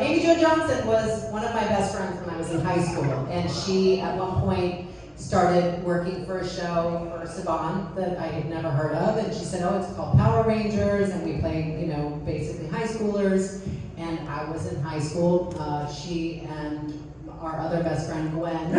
Amy Jo Johnson was one of my best friends when I was in high school, and she at one point started working for a show for Saban that I had never heard of, and she said, oh, it's called Power Rangers, and we play, basically high schoolers, and I was in high school. She and our other best friend, Gwen,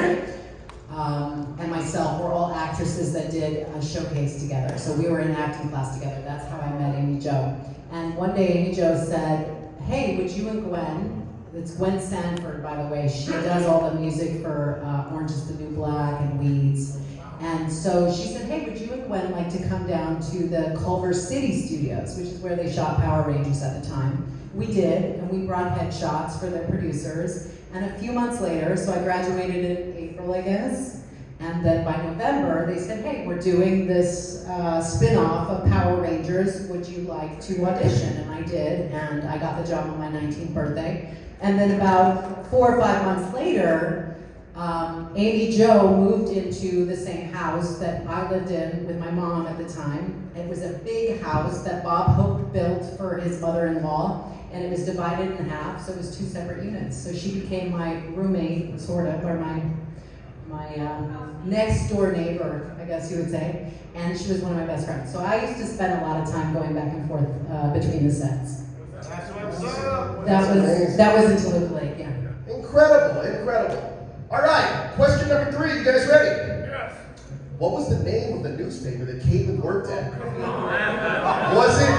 and myself were all actresses that did a showcase together. So we were in acting class together. That's how I met Amy Jo. And one day Amy Jo said, hey, would you and Gwen, it's Gwen Sanford, by the way, she does all the music for Orange is the New Black and Weeds. And so she said, hey, would you and Gwen like to come down to the Culver City Studios, which is where they shot Power Rangers at the time. We did, and we brought headshots for their producers. And a few months later, so I graduated in April, I guess, and then by November, they said, hey, we're doing this spin-off of Power Rangers. Would you like to audition? And I did, and I got the job on my 19th birthday. And then about 4 or 5 months later, Amy Jo moved into the same house that I lived in with my mom at the time. It was a big house that Bob Hope built for his mother-in-law, and it was divided in half, so it was 2 separate units. So she became my roommate, sort of, or my next door neighbor, I guess you would say, and she was one of my best friends. So I used to spend a lot of time going back and forth between the sets. That's what's up. That was in Toluca Lake, yeah. Incredible, incredible. All right, question number 3. You guys ready? Yes. What was the name of the newspaper that Caitlin worked at? Was it